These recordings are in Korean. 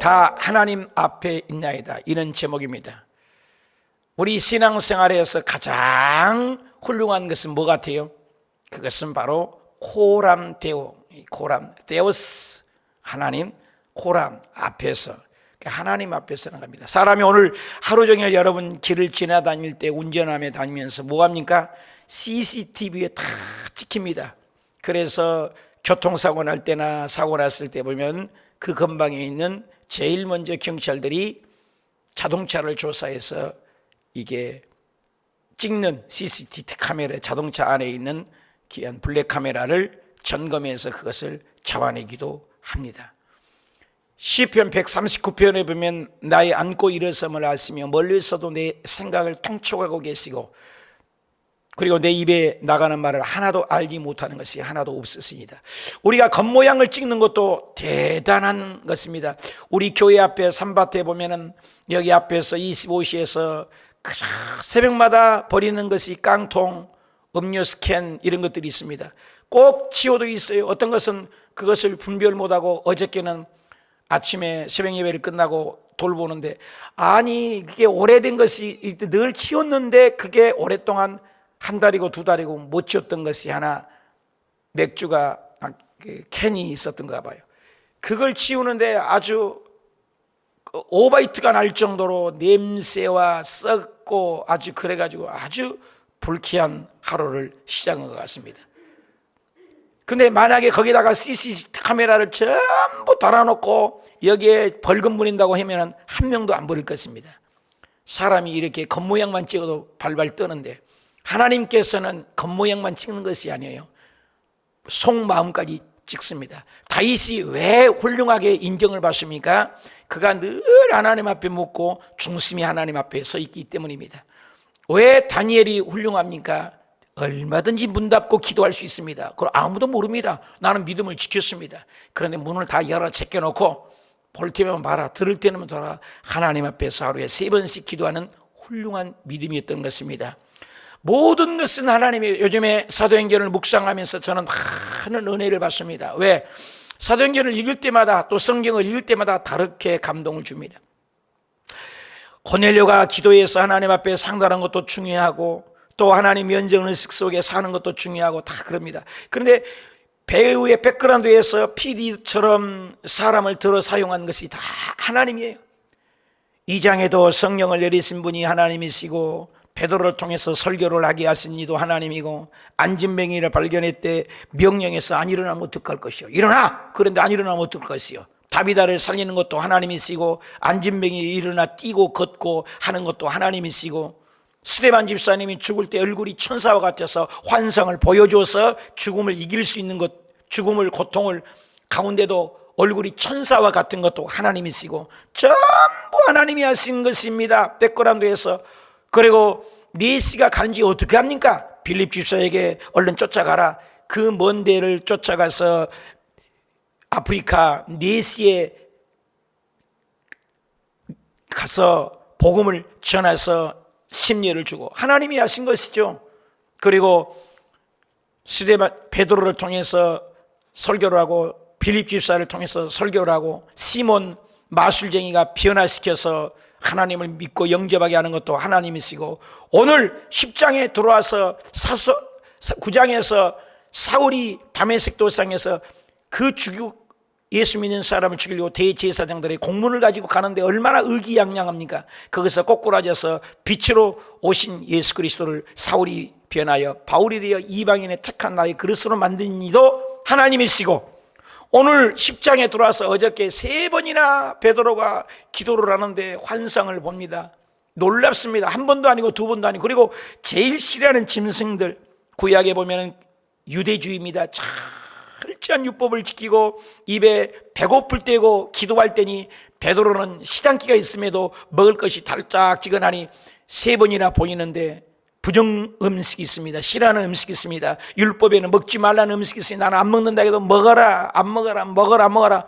다 하나님 앞에 있나이다. 이런 제목입니다. 우리 신앙생활에서 가장 훌륭한 것은 뭐 같아요? 그것은 바로 코람 데오, 코람 데오스, 하나님 코람 앞에서, 하나님 앞에 서는 겁니다. 사람이 오늘 하루 종일 여러분 길을 지나다닐 때 운전하며 다니면서 뭐합니까? CCTV에 다 찍힙니다. 그래서 교통사고 날 때나 사고 났을 때 보면 그 근방에 있는 제일 먼저 경찰들이 자동차를 조사해서 이게 찍는 CCTV 카메라, 자동차 안에 있는 귀한 블랙 카메라를 점검해서 그것을 잡아내기도 합니다. 시편 139편에 보면 나의 앉고 일어섬을 아시며 멀리서도 내 생각을 통촉하고 계시고 그리고 내 입에 나가는 말을 하나도 알지 못하는 것이 하나도 없으십니다. 우리가 겉모양을 찍는 것도 대단한 것입니다. 우리 교회 앞에 산밭에 보면은 여기 앞에서 25시에서 새벽마다 버리는 것이 깡통, 음료수 캔 이런 것들이 있습니다. 꼭 치워도 있어요. 어떤 것은 그것을 분별 못하고 어저께는 아침에 새벽 예배를 끝나고 돌보는데, 아니 그게 오래된 것이 늘 치웠는데 그게 오랫동안 한 달이고 두 달이고 못 치웠던 것이 하나 맥주가 캔이 있었던가 봐요. 그걸 치우는데 아주 오바이트가 날 정도로 냄새와 썩고 아주 그래가지고 아주 불쾌한 하루를 시작한 것 같습니다. 근데 만약에 거기다가 CCTV 카메라를 전부 달아놓고 여기에 벌금 물린다고 하면 한 명도 안 버릴 것입니다. 사람이 이렇게 겉모양만 찍어도 발발 떠는데 하나님께서는 겉모양만 찍는 것이 아니에요. 속마음까지 찍습니다. 다윗이 왜 훌륭하게 인정을 받습니까? 그가 늘 하나님 앞에 묻고 중심이 하나님 앞에 서 있기 때문입니다. 왜 다니엘이 훌륭합니까? 얼마든지 문 닫고 기도할 수 있습니다. 그걸 아무도 모릅니다. 나는 믿음을 지켰습니다. 그런데 문을 다 열어 제껴놓고 볼 때면 봐라, 들을 때는 돌아, 하나님 앞에서 하루에 3번씩 기도하는 훌륭한 믿음이었던 것입니다. 모든 것은 하나님이, 요즘에 사도행전을 묵상하면서 저는 많은 은혜를 받습니다. 왜? 사도행전을 읽을 때마다 또 성경을 읽을 때마다 다르게 감동을 줍니다. 고넬료가 기도해서 하나님 앞에 상달한 것도 중요하고 또 하나님 연정의식 속에 사는 것도 중요하고 다 그럽니다. 그런데 배우의 백그라운드에서 PD처럼 사람을 들어 사용한 것이 다 하나님이에요. 2장에도 성령을 내리신 분이 하나님이시고 베드로를 통해서 설교를 하게 하신 이도 하나님이고 안진뱅이를 발견했대 명령해서 안 일어나면 어떡할 것이요? 일어나! 그런데 안 일어나면 어떡할 것이요? 다비다를 살리는 것도 하나님이시고 안진뱅이 일어나 뛰고 걷고 하는 것도 하나님이시고 스데반 집사님이 죽을 때 얼굴이 천사와 같아서 환상을 보여줘서 죽음을 이길 수 있는 것, 죽음을 고통을 가운데도 얼굴이 천사와 같은 것도 하나님이시고 전부 하나님이 하신 것입니다. 백그라운드에서. 그리고 네시가 간지 어떻게 합니까? 빌립 집사에게 얼른 쫓아가라. 그 먼 데를 쫓아가서 아프리카 네시에 가서 복음을 전해서 심리를 주고 하나님이 하신 것이죠. 그리고 스데반 베드로를 통해서 설교를 하고 빌립 집사를 통해서 설교를 하고 시몬 마술쟁이가 변화시켜서 하나님을 믿고 영접하게 하는 것도 하나님이시고 오늘 10장에 들어와서 9장에서 사울이 다메섹 도상에서 그 예수 믿는 사람을 죽이려고 대제사장들의 공문을 가지고 가는데 얼마나 의기양양합니까? 거기서 꼬꾸라져서 빛으로 오신 예수 그리스도를 사울이 변하여 바울이 되어 이방인의 택한 나의 그릇으로 만든 이도 하나님이시고 오늘 10장에 들어와서 어저께 3번이나 베드로가 기도를 하는데 환상을 봅니다. 놀랍습니다. 한 번도 아니고 두 번도 아니고. 그리고 제일 싫어하는 짐승들, 구약에 보면 유대주의입니다. 철저한 율법을 지키고 입에 배고플 때고 기도할 때니 베드로는 시단기가 있음에도 먹을 것이 달짝지근하니 3번이나 보이는데 부정 음식이 있습니다. 싫어하는 음식이 있습니다. 율법에는 먹지 말라는 음식이 있으니 나는 안 먹는다 해도 먹어라, 안 먹어라, 먹어라, 안 먹어라.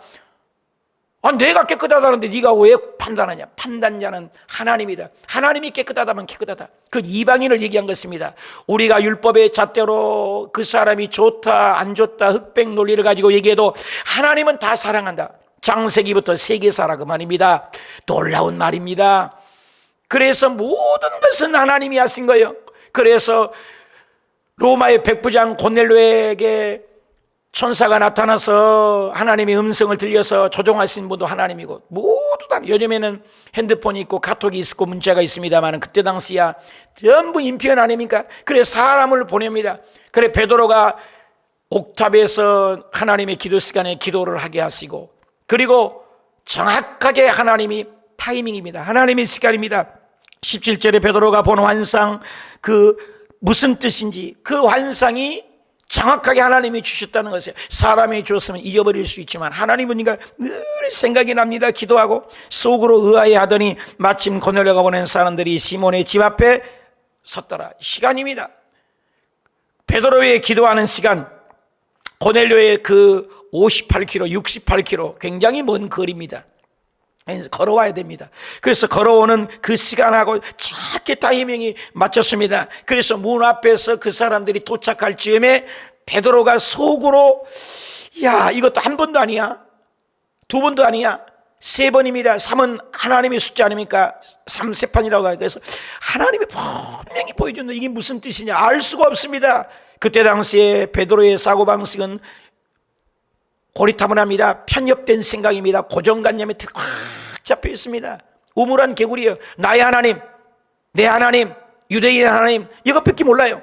아, 내가 깨끗하다는데 네가 왜 판단하냐? 판단자는 하나님이다. 하나님이 깨끗하다면 깨끗하다. 그 이방인을 얘기한 것입니다. 우리가 율법의 잣대로 그 사람이 좋다 안 좋다 흑백 논리를 가지고 얘기해도 하나님은 다 사랑한다. 창세기부터 세계사라 그 말입니다. 놀라운 말입니다. 그래서 모든 것은 하나님이 하신 거예요. 그래서 로마의 백부장 고넬료에게 천사가 나타나서 하나님의 음성을 들려서 조종하신 분도 하나님이고, 모두 다 요즘에는 핸드폰이 있고 카톡이 있고 문자가 있습니다만 그때 당시야 전부 인편 아닙니까? 그래 사람을 보냅니다. 그래 베드로가 옥탑에서 하나님의 기도 시간에 기도를 하게 하시고, 그리고 정확하게 하나님이 타이밍입니다. 하나님의 시간입니다. 17절에 베드로가 본 환상, 그 무슨 뜻인지 그 환상이 정확하게 하나님이 주셨다는 것이에요. 사람이 주었으면 잊어버릴 수 있지만 하나님은 늘 생각이 납니다. 기도하고 속으로 의아해하더니 마침 고넬료가 보낸 사람들이 시몬의 집 앞에 섰더라. 시간입니다. 베드로의 기도하는 시간, 고넬료의 그 58km, 68km 굉장히 먼 거리입니다. 걸어와야 됩니다. 그래서 걸어오는 그 시간하고 정확히 타이밍이 맞췄습니다. 그래서 문 앞에서 그 사람들이 도착할 즈음에 베드로가 속으로, 야, 이것도 한 번도 아니야, 두 번도 아니야, 세 번입니다. 3은 하나님의 숫자 아닙니까? 3세판이라고 하니까. 그래서 하나님이 분명히 보여줬는데 이게 무슨 뜻이냐 알 수가 없습니다. 그때 당시에 베드로의 사고방식은 고리타분합니다. 편협된 생각입니다. 고정관념에 꽉 잡혀 있습니다. 우물한 개구리예요. 나의 하나님, 내 하나님, 유대인의 하나님, 이것밖에 몰라요.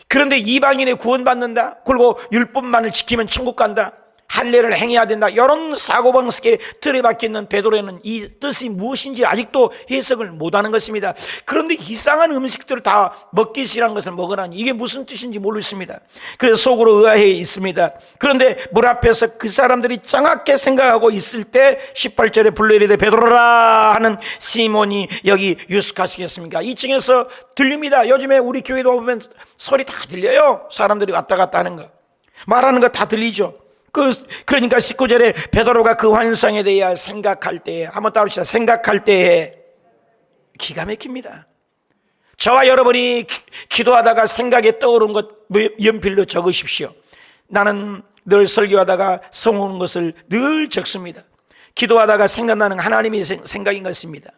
그런데 이방인의 구원받는다, 그리고 율법만을 지키면 천국 간다, 할례를 행해야 된다, 이런 사고방식에 틀에 박혀있는 베드로는 이 뜻이 무엇인지 아직도 해석을 못하는 것입니다. 그런데 이상한 음식들을 다 먹기 싫은 것을 먹으라니 이게 무슨 뜻인지 모르겠습니다. 그래서 속으로 의아해 있습니다. 그런데 문 앞에서 그 사람들이 정확하게 생각하고 있을 때 18절에 불러이르되 베드로라 하는 시몬이 여기 유숙하시겠습니까? 2층에서 들립니다. 요즘에 우리 교회도 보면 소리 다 들려요. 사람들이 왔다 갔다 하는 거, 말하는 거 다 들리죠. 그러니까 19절에 베드로가 그 환상에 대해 생각할 때에, 한번 따라합시다. 생각할 때에, 기가 막힙니다. 저와 여러분이 기도하다가 생각에 떠오른 것 연필로 적으십시오. 나는 늘 설교하다가 성오는 것을 늘 적습니다. 기도하다가 생각나는 하나님의 생각인 것입니다.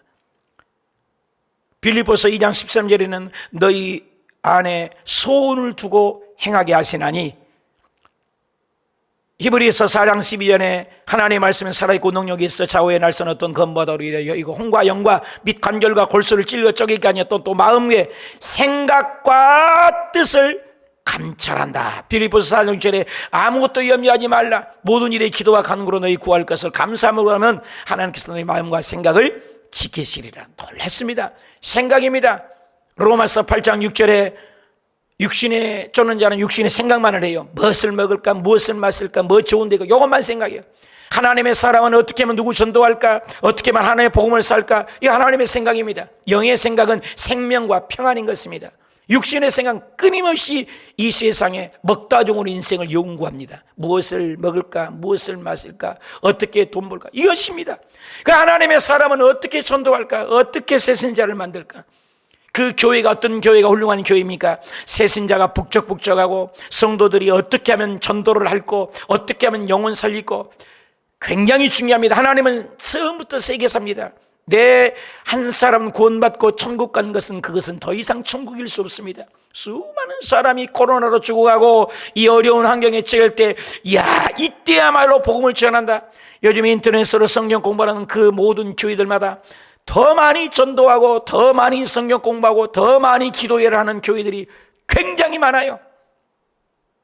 빌립보서 2장 13절에는 너희 안에 소원을 두고 행하게 하시나니, 히브리서 4장 12절에 하나님의 말씀은 살아있고 능력이 있어 좌우의 날선 어떤 검보다로 이래요. 이거 홍과 영과 및 관절과 골수를 찔러 쪼개게 하니 또 마음의 생각과 뜻을 감찰한다. 빌립보서 4장 6절에 아무것도 염려하지 말라. 모든 일에 기도와 간구로 너희 구할 것을 감사함으로 하면 하나님께서 너희 마음과 생각을 지키시리라. 놀랐습니다. 생각입니다. 로마서 8장 6절에 육신에 쫓는 자는 육신의 생각만을 해요. 무엇을 먹을까, 무엇을 마실까, 뭐 좋은데, 이것만 생각해요. 하나님의 사람은 어떻게 하면 누구 전도할까, 어떻게 하면 하나님의 복음을 살까, 이 하나님의 생각입니다. 영의 생각은 생명과 평안인 것입니다. 육신의 생각은 끊임없이 이 세상에 먹다 죽은 인생을 연구합니다. 무엇을 먹을까, 무엇을 마실까, 어떻게 돈 벌까, 이것입니다. 그 하나님의 사람은 어떻게 전도할까, 어떻게 새신자를 만들까. 그 교회가 어떤 교회가 훌륭한 교회입니까? 새신자가 북적북적하고 성도들이 어떻게 하면 전도를 할고, 어떻게 하면 영혼 살리고, 굉장히 중요합니다. 하나님은 처음부터 세계사입니다. 내 한 사람 구원받고 천국 간 것은 그것은 더 이상 천국일 수 없습니다. 수많은 사람이 코로나로 죽어가고 이 어려운 환경에 처할 때, 이야, 이때야말로 복음을 전한다. 요즘 인터넷으로 성경 공부하는 그 모든 교회들마다 더 많이 전도하고 더 많이 성경 공부하고 더 많이 기도회를 하는 교회들이 굉장히 많아요.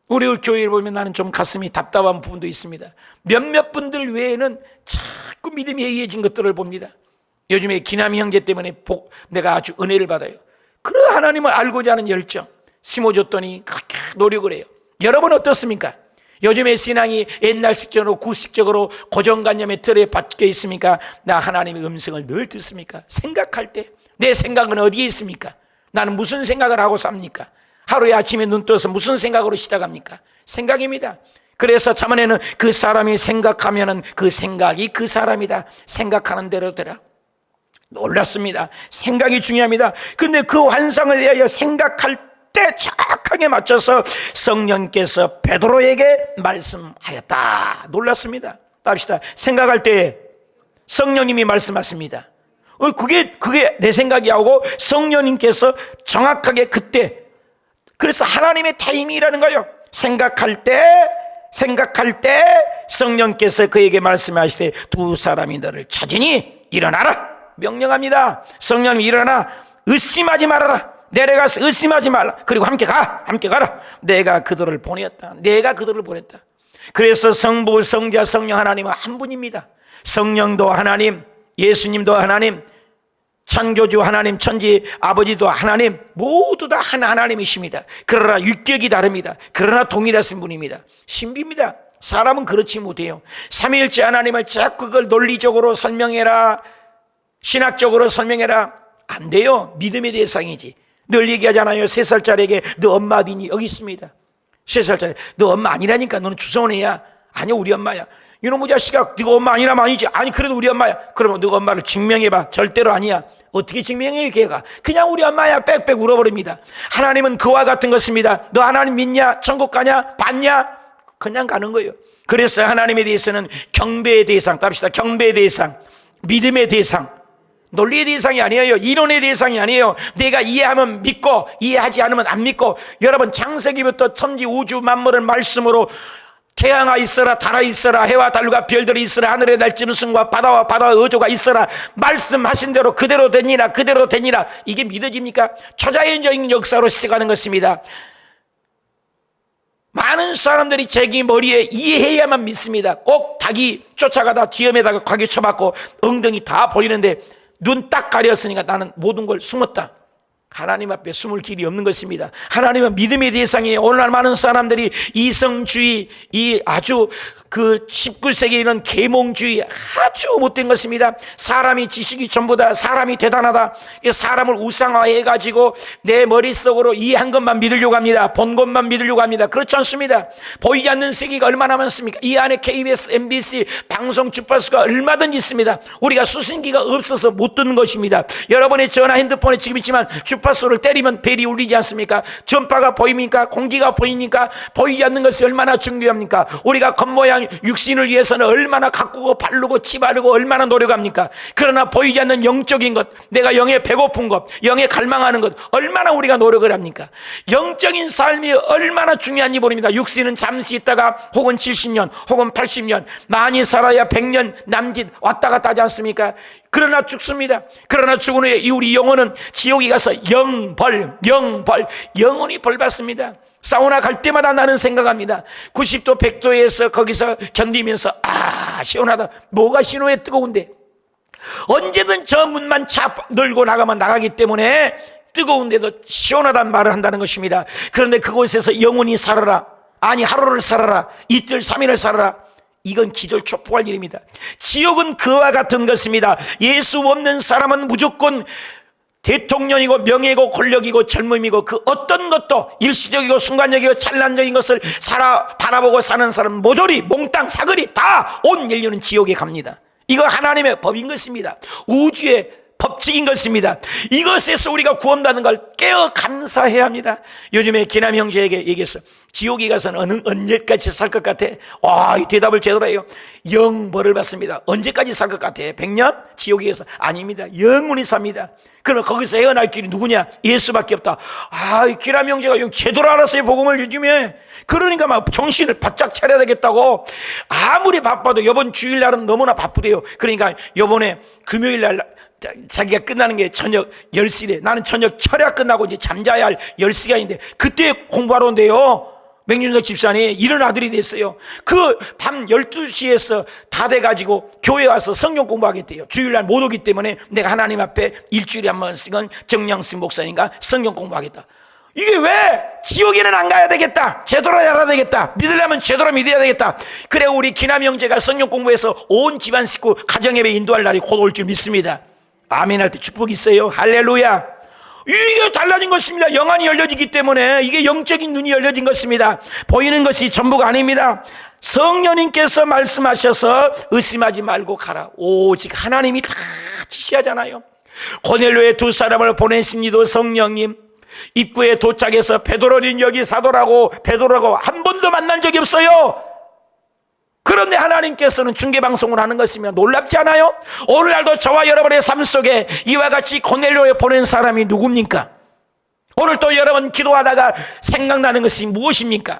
우리 교회를 보면 나는 좀 가슴이 답답한 부분도 있습니다. 몇몇 분들 외에는 자꾸 믿음이 해이해진 것들을 봅니다. 요즘에 기남이 형제 때문에 내가 아주 은혜를 받아요. 그래, 하나님을 알고자 하는 열정 심어줬더니 그렇게 노력을 해요. 여러분 어떻습니까? 요즘의 신앙이 옛날식적으로 구식적으로 고정관념의 틀에 박혀 있습니까? 나 하나님의 음성을 늘 듣습니까? 생각할 때 내 생각은 어디에 있습니까? 나는 무슨 생각을 하고 삽니까? 하루에 아침에 눈 떠서 무슨 생각으로 시작합니까? 생각입니다. 그래서 잠언에는 그 사람이 생각하면은 그 생각이 그 사람이다. 생각하는 대로 되라. 놀랍습니다. 생각이 중요합니다. 근데 그 환상에 대하여 생각할 때 정확하게 맞춰서 성령께서 베드로에게 말씀하였다. 놀랐습니다. 합시다. 생각할 때 성령님이 말씀하십니다. 그게 내 생각이 하고 성령님께서 정확하게 그때, 그래서 하나님의 타이밍이라는 거예요. 생각할 때 성령께서 그에게 말씀하시되 두 사람이 너를 찾으니 일어나라 명령합니다. 성령님 일어나, 의심하지 말아라, 내려가서 의심하지 말라, 그리고 함께 가라. 내가 그들을 보냈다. 그래서 성부, 성자, 성령 하나님은 한 분입니다. 성령도 하나님, 예수님도 하나님, 창조주 하나님, 천지 아버지도 하나님, 모두 다 한 하나님이십니다. 그러나 율격이 다릅니다. 그러나 동일하신 분입니다. 신비입니다. 사람은 그렇지 못해요. 삼위일체 하나님을 자꾸 그걸 논리적으로 설명해라, 신학적으로 설명해라, 안 돼요. 믿음의 대상이지. 늘 얘기하잖아요. 3살짜리에게 너 엄마 어디니? 여기 있습니다. 3살짜리, 너 엄마 아니라니까. 너는 주소원 애야. 아니요, 우리 엄마야. 이놈의 자식아, 네가 엄마 아니라면 아니지. 아니, 그래도 우리 엄마야. 그러면 너가 엄마를 증명해봐. 절대로 아니야. 어떻게 증명해, 걔가? 그냥 우리 엄마야. 빽빽 울어버립니다. 하나님은 그와 같은 것입니다. 너 하나님 믿냐? 천국 가냐? 받냐? 그냥 가는 거예요. 그래서 하나님에 대해서는 경배의 대상, 답시다. 경배의 대상, 믿음의 대상, 논리의 대상이 아니에요. 이론의 대상이 아니에요. 내가 이해하면 믿고, 이해하지 않으면 안 믿고. 여러분, 창세기부터 천지 우주 만물을 말씀으로 태양아 있어라, 달아 있어라, 해와 달과 별들이 있어라, 하늘의 날짐승과 바다와 바다의 어조가 있어라, 말씀하신 대로 그대로 되니라. 이게 믿어집니까? 초자연적인 역사로 시작하는 것입니다. 많은 사람들이 자기 머리에 이해해야만 믿습니다. 꼭 닭이 쫓아가다 뒤에다가 과기 쳐맞고 엉덩이 다 보이는데 눈 딱 가렸으니까 나는 모든 걸 숨었다. 하나님 앞에 숨을 길이 없는 것입니다. 하나님은 믿음의 대상이에요. 오늘날 많은 사람들이 이성주의, 이 아주 그 19세기에 이런 계몽주의, 아주 못된 것입니다. 사람이 지식이 전부다, 사람이 대단하다, 사람을 우상화해가지고 내 머릿속으로 이해한 것만 믿으려고 합니다. 본 것만 믿으려고 합니다. 그렇지 않습니다. 보이지 않는 세계가 얼마나 많습니까? 이 안에 KBS, MBC 방송 주파수가 얼마든지 있습니다. 우리가 수신기가 없어서 못 듣는 것입니다. 여러분의 전화, 핸드폰에 지금 있지만 주파수를 때리면 벨이 울리지 않습니까? 전파가 보입니까? 공기가 보입니까? 보이지 않는 것이 얼마나 중요합니까? 우리가 겉모양 육신을 위해서는 얼마나 가꾸고 바르고 치바르고 얼마나 노력합니까? 그러나 보이지 않는 영적인 것, 내가 영에 배고픈 것, 영에 갈망하는 것, 얼마나 우리가 노력을 합니까? 영적인 삶이 얼마나 중요한지 모릅니다. 육신은 잠시 있다가 혹은 70년 혹은 80년, 많이 살아야 100년 남짓 왔다 갔다 하지 않습니까? 그러나 죽습니다. 그러나 죽은 후에 우리 영혼은 지옥에 가서 영원히 벌 받습니다. 사우나 갈 때마다 나는 생각합니다. 90도 100도에서 거기서 견디면서 시원하다. 뭐가 신호에 뜨거운데, 언제든 저 문만 차 열고 나가면 나가기 때문에 뜨거운데도 시원하다는 말을 한다는 것입니다. 그런데 그곳에서 영원히 살아라, 아니 하루를 살아라, 이틀 3일을 살아라, 이건 기절초포할 일입니다. 지옥은 그와 같은 것입니다. 예수 없는 사람은 무조건 대통령이고 명예고 권력이고 젊음이고 그 어떤 것도 일시적이고 순간적이고 찬란적인 것을 바라보고 사는 사람은 모조리 몽땅 사거리 다 온 인류는 지옥에 갑니다. 이거 하나님의 법인 것입니다. 우주의 법칙인 것입니다. 이것에서 우리가 구원받는 걸 깨어 감사해야 합니다. 요즘에 기남 형제에게 얘기했어. 지옥에 가서는 언제까지 살 것 같아? 이 대답을 제대로 해요. 영벌을 받습니다. 언제까지 살 것 같아? 100년? 지옥에 가서 아닙니다. 영원히 삽니다. 그러면 거기서 헤어날 길이 누구냐? 예수밖에 없다. 이 기남 형제가 제대로 알았어요, 복음을 요즘에. 그러니까 막 정신을 바짝 차려야 되겠다고. 아무리 바빠도 이번 주일날은 너무나 바쁘대요. 그러니까 이번에 금요일날 자기가 끝나는 게 저녁 10시래. 나는 저녁 철야 끝나고 이제 잠자야 할 10시간인데 그때 공부하러 온대요. 맹윤석 집사님, 이런 아들이 됐어요. 그 밤 12시에서 다 돼가지고 교회 와서 성경 공부하겠대요. 주일날 못 오기 때문에 내가 하나님 앞에 일주일에 한 번씩은 정량승 목사님과 성경 공부하겠다. 이게 왜? 지옥에는 안 가야 되겠다. 제대로 알아야 되겠다. 믿으려면 제대로 믿어야 되겠다. 그래 우리 기남 형제가 성경 공부해서 온 집안 식구 가정예배 인도할 날이 곧 올 줄 믿습니다. 아멘 할 때 축복이 있어요. 할렐루야. 이게 달라진 것입니다. 영안이 열려지기 때문에 이게 영적인 눈이 열려진 것입니다. 보이는 것이 전부가 아닙니다. 성령님께서 말씀하셔서 의심하지 말고 가라. 오직 하나님이 다 지시하잖아요. 고넬료의 두 사람을 보내신 이도 성령님. 입구에 도착해서 베드로는 여기 사도라고 한 번도 만난 적이 없어요. 그런데 하나님께서는 중계방송을 하는 것이면 놀랍지 않아요? 오늘날도 저와 여러분의 삶 속에 이와 같이 고넬료에 보낸 사람이 누굽니까? 오늘 또 여러분 기도하다가 생각나는 것이 무엇입니까?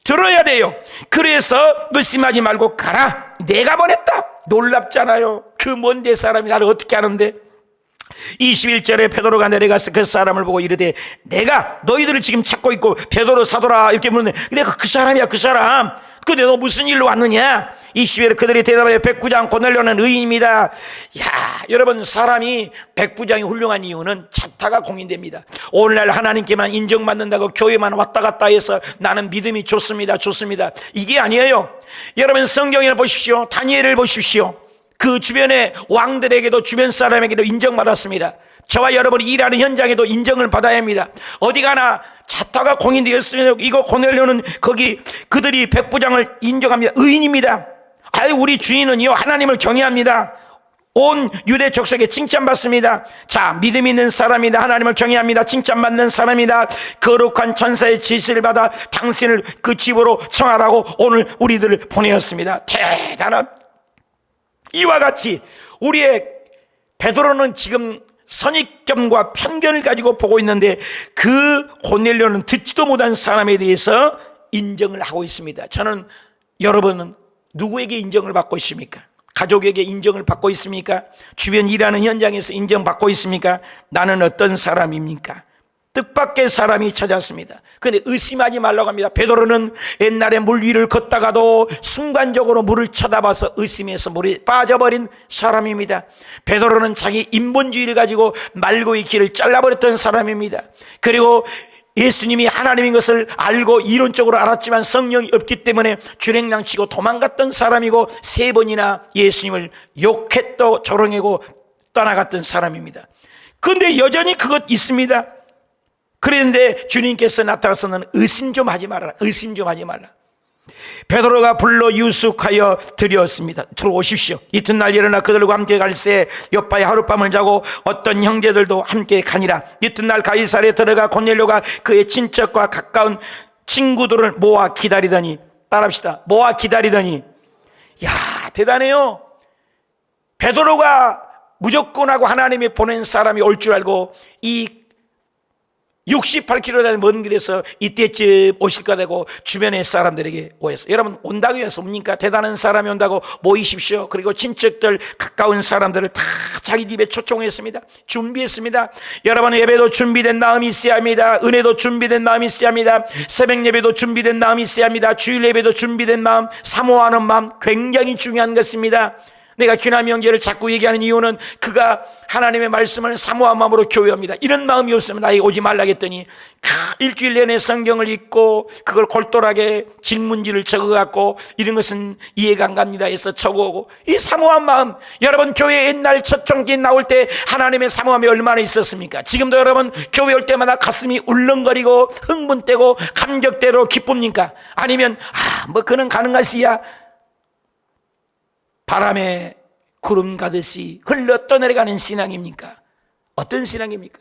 들어야 돼요. 그래서 의심하지 말고 가라. 내가 보냈다. 놀랍잖아요. 그 먼 데 사람이 나를 어떻게 아는데? 21절에 베드로가 내려가서 그 사람을 보고 이르되 내가 너희들을 지금 찾고 있고 베드로 사도라 이렇게 묻는데 내가 그 사람이야 그 사람. 근데 너 무슨 일로 왔느냐? 22절에 그들이 대답하여 백부장 고넬료는 의인입니다. 야, 여러분 사람이 백부장이 훌륭한 이유는 자타가 공인됩니다. 오늘날 하나님께만 인정받는다고 교회만 왔다 갔다 해서 나는 믿음이 좋습니다 이게 아니에요. 여러분 성경을 보십시오. 다니엘을 보십시오. 그 주변의 왕들에게도 주변 사람에게도 인정받았습니다. 저와 여러분이 일하는 현장에도 인정을 받아야 합니다. 어디 가나 자타가 공인되었으면 이거 고넬료는 거기 그들이 백부장을 인정합니다. 의인입니다. 아유 우리 주인은요 하나님을 경외합니다. 온 유대 족속에 칭찬받습니다. 자, 믿음 있는 사람이다. 하나님을 경외합니다. 칭찬받는 사람이다. 거룩한 천사의 지시를 받아 당신을 그 집으로 청하라고 오늘 우리들을 보내었습니다. 대단한 이와 같이 우리의 베드로는 지금 선입견과 편견을 가지고 보고 있는데 그 고넬료는 듣지도 못한 사람에 대해서 인정을 하고 있습니다. 저는 여러분은 누구에게 인정을 받고 있습니까? 가족에게 인정을 받고 있습니까? 주변 일하는 현장에서 인정받고 있습니까? 나는 어떤 사람입니까? 뜻밖의 사람이 찾았습니다. 그런데 의심하지 말라고 합니다. 베드로는 옛날에 물 위를 걷다가도 순간적으로 물을 쳐다봐서 의심해서 물에 빠져버린 사람입니다. 베드로는 자기 인본주의를 가지고 말고의 길을 잘라버렸던 사람입니다. 그리고 예수님이 하나님인 것을 알고 이론적으로 알았지만 성령이 없기 때문에 주랭랑치고 도망갔던 사람이고 3번이나 예수님을 욕했고 조롱하고 떠나갔던 사람입니다. 그런데 여전히 그것 있습니다. 그런데 주님께서 나타나서는 의심 좀 하지 말아라. 의심 좀 하지 말라. 베드로가 불러 유숙하여 드렸습니다. 들어오십시오. 이튿날 일어나 그들과 함께 갈새 요파에 하룻밤을 자고 어떤 형제들도 함께 가니라. 이튿날 가이사랴에 들어가 고넬료가 그의 친척과 가까운 친구들을 모아 기다리더니 따라합시다. 모아 기다리더니 야 대단해요. 베드로가 무조건 하고 하나님이 보낸 사람이 올 줄 알고 이 68km 되는 먼 길에서 이때쯤 오실 거라고 주변의 사람들에게 오해서 여러분 온다고 해서 옵니까? 대단한 사람이 온다고 모이십시오. 그리고 친척들 가까운 사람들을 다 자기 집에 초청했습니다. 준비했습니다. 여러분 예배도 준비된 마음이 있어야 합니다. 은혜도 준비된 마음이 있어야 합니다. 새벽 예배도 준비된 마음이 있어야 합니다. 주일 예배도 준비된 마음, 사모하는 마음 굉장히 중요한 것입니다. 내가 귀남 형제를 자꾸 얘기하는 이유는 그가 하나님의 말씀을 사모한 마음으로 교회합니다. 이런 마음이 없으면 나에게 오지 말라 했더니 일주일 내내 성경을 읽고 그걸 골똘하게 질문지를 적어갖고 이런 것은 이해가 안 갑니다 해서 적어오고 이 사모한 마음 여러분 교회 옛날 첫 종기 나올 때 하나님의 사모함이 얼마나 있었습니까? 지금도 여러분 교회 올 때마다 가슴이 울렁거리고 흥분되고 감격대로 기쁩니까? 아니면 뭐 그는 가능하시야 바람에 구름 가듯이 흘러 떠내려가는 신앙입니까? 어떤 신앙입니까?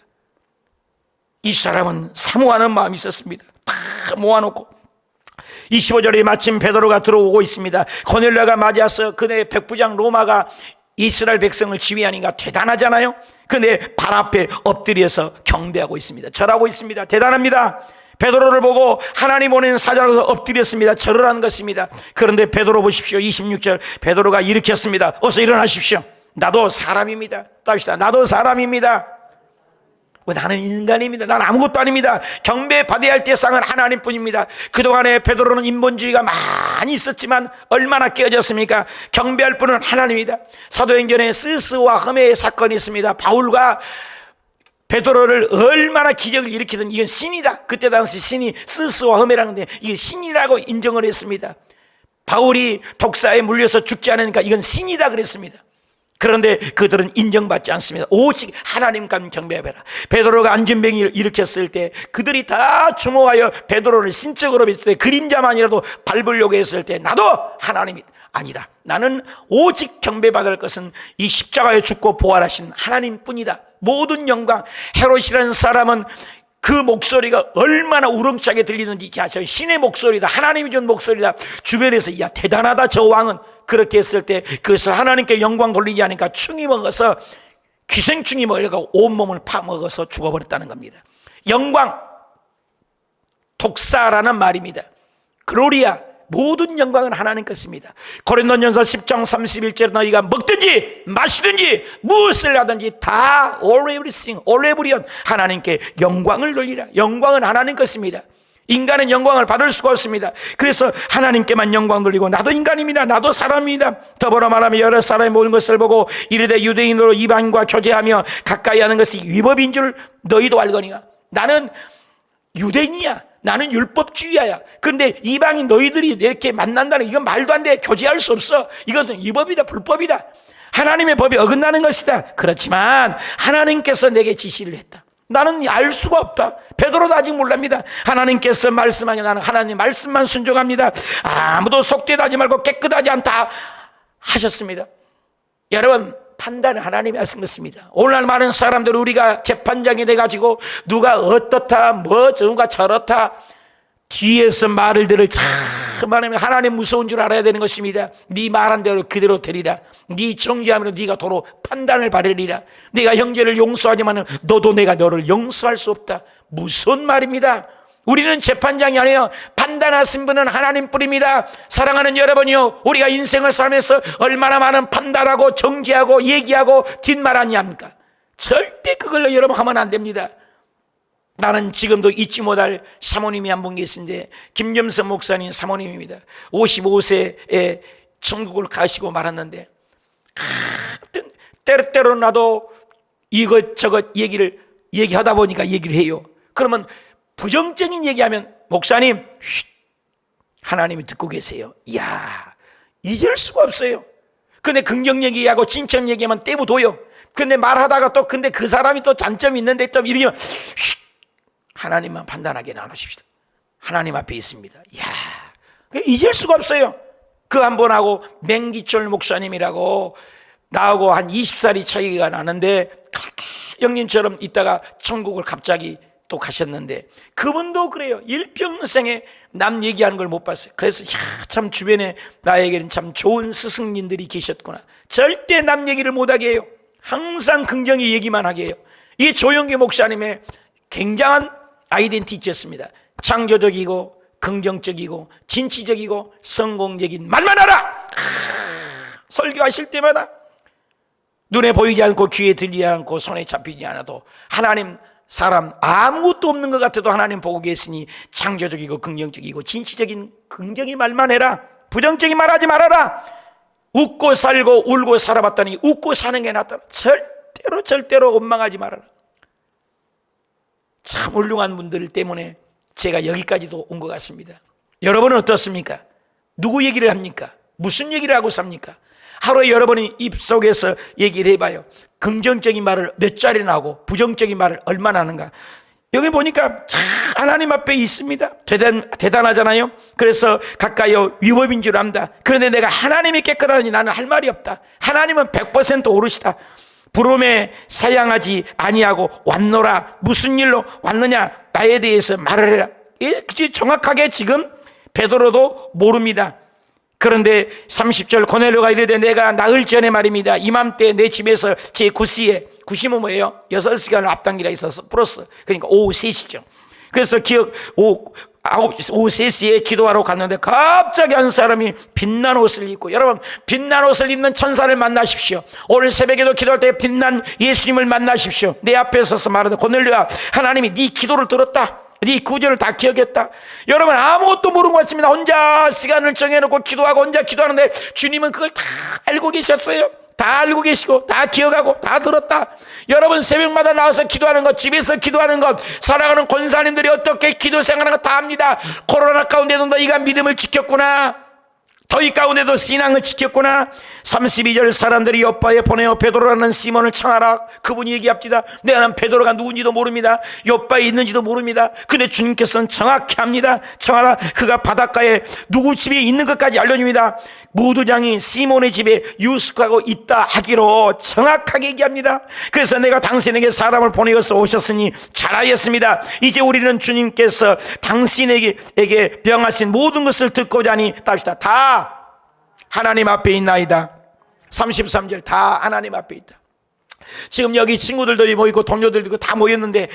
이 사람은 사모하는 마음이 있었습니다. 다 모아놓고 25절에 마침 베드로가 들어오고 있습니다. 고넬료가 맞아서 그네 백부장 로마가 이스라엘 백성을 지휘하니까 대단하잖아요. 그런데 발 앞에 엎드려서 경배하고 있습니다. 절하고 있습니다. 대단합니다. 베드로를 보고 하나님 보낸 사자로서 엎드렸습니다. 절을 한 것입니다. 그런데 베드로 보십시오. 26절 베드로가 일으켰습니다. 어서 일어나십시오. 나도 사람입니다. 답시다. 나도 사람입니다. 나는 인간입니다. 나는 아무것도 아닙니다. 경배 받아야 할 대상은 하나님뿐입니다. 그동안에 베드로는 인본주의가 많이 있었지만 얼마나 깨어졌습니까? 경배할 분은 하나님입니다. 사도행전에 스스와 흠의 사건이 있습니다. 바울과 베드로를 얼마나 기적을 일으키든 이건 신이다. 그때 당시 신이 스스와 흠이라는데 이게 신이라고 인정을 했습니다. 바울이 독사에 물려서 죽지 않으니까 이건 신이다 그랬습니다. 그런데 그들은 인정받지 않습니다. 오직 하나님만 경배해라. 베드로가 안전병을 일으켰을 때 그들이 다 주목하여 베드로를 신적으로 봤을 때 그림자만이라도 밟으려고 했을 때 나도 하나님이 아니다. 나는 오직 경배받을 것은 이 십자가에 죽고 부활하신 하나님뿐이다. 모든 영광. 헤롯이라는 사람은 그 목소리가 얼마나 우렁차게 들리는지 저 신의 목소리다, 하나님이 준 목소리다. 주변에서 야 대단하다 저 왕은, 그렇게 했을 때 그것을 하나님께 영광 돌리지 않으니까 충이 먹어서, 기생충이 먹어서 온몸을 파먹어서 죽어버렸다는 겁니다. 영광, 독사라는 말입니다. 글로리아, 모든 영광은 하나님 것입니다. 고린도전서 10장 31절에 너희가 먹든지 마시든지 무엇을 하든지 다 all everything, all everyone 하나님께 영광을 돌리라. 영광은 하나님 것입니다. 인간은 영광을 받을 수가 없습니다. 그래서 하나님께만 영광 돌리고, 나도 인간입니다, 나도 사람입니다. 더불어 말하며 여러 사람의 모든 것을 보고 이르되 유대인으로 이방인과 교제하며 가까이 하는 것이 위법인 줄 너희도 알거니와. 나는 유대인이야, 나는 율법주의야. 그런데 이방인 너희들이 이렇게 만난다는, 이건 말도 안 돼. 교제할 수 없어. 이것은 위법이다, 불법이다. 하나님의 법이 어긋나는 것이다. 그렇지만 하나님께서 내게 지시를 했다. 나는 알 수가 없다. 베드로도 아직 몰랍니다. 하나님께서 말씀하니 나는 하나님 말씀만 순종합니다. 아무도 속되다 하지 말고 깨끗하지 않다 하셨습니다. 여러분, 판단은 하나님이 하신 것입니다. 오늘날 많은 사람들은 우리가 재판장이 돼가지고 누가 어떻다, 뭐 저가 저렇다, 뒤에서 말을 들을 참 많으면 하나님 무서운 줄 알아야 되는 것입니다. 네 말한 대로 그대로 되리라. 네 정죄하면 네가 도로 판단을 받으리라. 네가 형제를 용서하지만 너도 내가 너를 용서할 수 없다. 무서운 말입니다. 우리는 재판장이 아니에요. 판단하신 분은 하나님뿐입니다. 사랑하는 여러분이요, 우리가 인생을 살면서 얼마나 많은 판단하고 정죄하고 얘기하고 뒷말하냐 합니까? 절대 그걸로 여러분 하면 안 됩니다. 나는 지금도 잊지 못할 사모님이 한 분 계신데, 김점선 목사님 사모님입니다. 55세에 천국을 가시고 말았는데, 때때로 나도 이것저것 얘기하다 보니까 얘기를 해요. 그러면 부정적인 얘기하면 목사님 쉿, 하나님이 듣고 계세요. 이야, 잊을 수가 없어요. 근데 긍정 얘기하고 칭찬 얘기하면 떼부도요. 근데 말하다가 또 근데 그 사람이 또 장점이 있는데 좀 이러면 쉿, 하나님만 판단하게 나누십시다. 하나님 앞에 있습니다. 이야, 잊을 수가 없어요. 그 한 번하고 맹기철 목사님이라고 나하고 한 20살이 차이가 나는데, 그렇게 형님처럼 있다가 천국을 갑자기 또 가셨는데, 그분도 그래요. 일평생에 남 얘기하는 걸 못 봤어요. 그래서 참 주변에 나에게는 참 좋은 스승님들이 계셨구나. 절대 남 얘기를 못하게 해요. 항상 긍정의 얘기만 하게 해요. 이 조영기 목사님의 굉장한 아이덴티티였습니다. 창조적이고 긍정적이고 진취적이고 성공적인 말만 하라. 설교하실 때마다 눈에 보이지 않고 귀에 들리지 않고 손에 잡히지 않아도 하나님, 사람 아무것도 없는 것 같아도 하나님 보고 계시니 창조적이고 긍정적이고 진취적인 긍정의 말만 해라. 부정적인 말 하지 말아라. 웃고 살고 울고 살아봤더니 웃고 사는 게 낫다. 절대로 원망하지 말아라. 참 훌륭한 분들 때문에 제가 여기까지도 온 것 같습니다. 여러분은 어떻습니까? 누구 얘기를 합니까? 무슨 얘기를 하고 삽니까? 하루에 여러분이 입속에서 얘기를 해봐요. 긍정적인 말을 몇 자리나 하고 부정적인 말을 얼마나 하는가. 여기 보니까 참 하나님 앞에 있습니다. 대단하잖아요. 그래서 가까이 위법인 줄 안다. 그런데 내가 하나님이 깨끗하니 나는 할 말이 없다. 하나님은 100% 오르시다. 부름에 사양하지 아니하고 왔노라. 무슨 일로 왔느냐, 나에 대해서 말을 해라. 정확하게 지금 베드로도 모릅니다. 그런데 30절 고넬료가 이르되 내가 나흘 전에 말입니다. 이맘때 내 집에서 제 구시에, 구시면 뭐예요? 6시간을 앞당기라 있어서 플러스, 그러니까 오후 3시죠. 그래서 오후 3시에 기도하러 갔는데 갑자기 한 사람이 빛난 옷을 입고, 여러분 빛난 옷을 입는 천사를 만나십시오. 오늘 새벽에도 기도할 때 빛난 예수님을 만나십시오. 내 앞에 서서 말하는 고넬료야, 하나님이 네 기도를 들었다. 네 구절을 다 기억했다. 여러분 아무것도 모르는 것 같습니다. 혼자 시간을 정해놓고 기도하고 혼자 기도하는데 주님은 그걸 다 알고 계셨어요. 다 알고 계시고 다 기억하고 다 들었다. 여러분 새벽마다 나와서 기도하는 것, 집에서 기도하는 것, 살아가는 권사님들이 어떻게 기도 생활하는 것 다 압니다. 코로나 가운데도 너희가 믿음을 지켰구나. 더위 가운데도 신앙을 지켰구나. 32절 사람들이 요빠에 보내어 베드로라는 시몬을 청하라. 그분이 얘기합니다. 내가 베드로가 누군지도 모릅니다. 요빠에 있는지도 모릅니다. 근데 주님께서는 정확히 합니다. 청하라. 그가 바닷가에 누구 집에 있는 것까지 알려줍니다. 무두장이 시몬의 집에 유숙하고 있다 하기로 정확하게 얘기합니다. 그래서 내가 당신에게 사람을 보내어서 오셨으니 잘하였습니다. 이제 우리는 주님께서 당신에게 명하신 모든 것을 듣고자 하니 답시다. 다 하나님 앞에 있나이다. 33절 다 하나님 앞에 있다. 지금 여기 친구들도 모이고 동료들도 있고 다 모였는데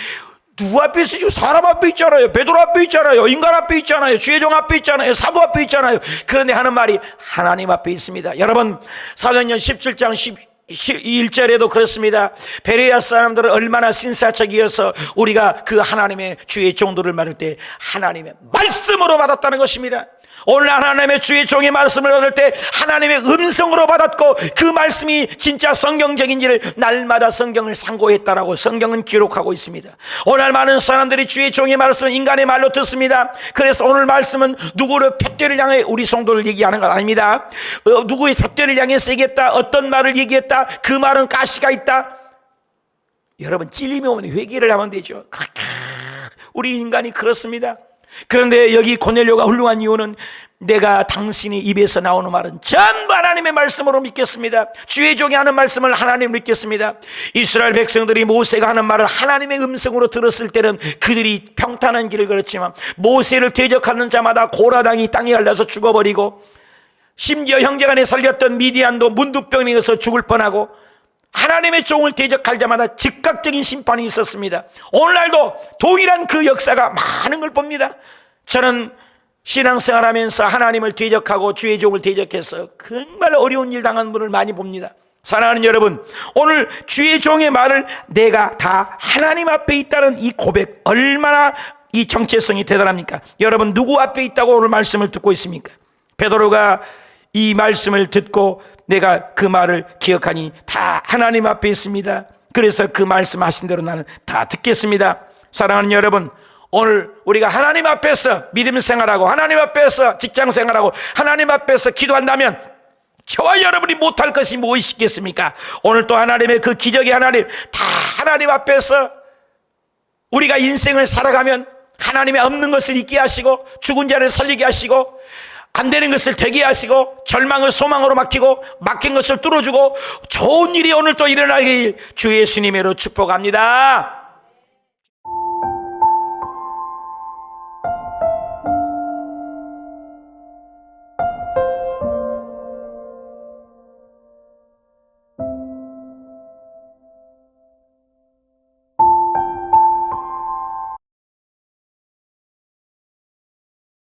누구 앞에 있으죠? 사람 앞에 있잖아요. 베드로 앞에 있잖아요. 인간 앞에 있잖아요. 주의종 앞에 있잖아요. 사도 앞에 있잖아요. 그런데 하는 말이 하나님 앞에 있습니다. 여러분 사도행전 17장 11절에도 그렇습니다. 베레아 사람들은 얼마나 신사적이어서 우리가 그 하나님의 주의 종들을 말할 때 하나님의 말씀으로 받았다는 것입니다. 오늘 하나님의 주의 종의 말씀을 받을 때 하나님의 음성으로 받았고 그 말씀이 진짜 성경적인지를 날마다 성경을 상고했다라고 성경은 기록하고 있습니다. 오늘 많은 사람들이 주의 종의 말씀은 인간의 말로 듣습니다. 그래서 오늘 말씀은 누구를 푯대를 향해 우리 성도를 얘기하는 건 아닙니다. 누구의 푯대를 향해서 얘기했다, 어떤 말을 얘기했다, 그 말은 가시가 있다. 여러분 찔림이 오면 회개를 하면 되죠. 우리 인간이 그렇습니다. 그런데 여기 고넬료가 훌륭한 이유는 내가 당신이 입에서 나오는 말은 전부 하나님의 말씀으로 믿겠습니다. 주의 종이 하는 말씀을 하나님 믿겠습니다. 이스라엘 백성들이 모세가 하는 말을 하나님의 음성으로 들었을 때는 그들이 평탄한 길을 걸었지만 모세를 대적하는 자마다 고라당이 땅에 갈라서 죽어버리고 심지어 형제간에 살렸던 미디안도 문둥병에 가서 죽을 뻔하고 하나님의 종을 대적할 자마다 즉각적인 심판이 있었습니다. 오늘날도 동일한 그 역사가 많은 걸 봅니다. 저는 신앙생활하면서 하나님을 대적하고 주의 종을 대적해서 정말 어려운 일 당한 분을 많이 봅니다. 사랑하는 여러분, 오늘 주의 종의 말을 내가 다 하나님 앞에 있다는 이 고백 얼마나 이 정체성이 대단합니까? 여러분 누구 앞에 있다고 오늘 말씀을 듣고 있습니까? 베드로가 이 말씀을 듣고 내가 그 말을 기억하니 다 하나님 앞에 있습니다. 그래서 그 말씀하신 대로 나는 다 듣겠습니다. 사랑하는 여러분, 오늘 우리가 하나님 앞에서 믿음 생활하고 하나님 앞에서 직장 생활하고 하나님 앞에서 기도한다면 저와 여러분이 못할 것이 무엇이 있겠습니까? 오늘 또 하나님의 그 기적의 하나님 다 하나님 앞에서 우리가 인생을 살아가면 하나님의 없는 것을 있게 하시고 죽은 자를 살리게 하시고 안 되는 것을 되게 하시고 절망을 소망으로 막히고 막힌 것을 뚫어주고 좋은 일이 오늘 또 일어나길 주 예수님으로 축복합니다.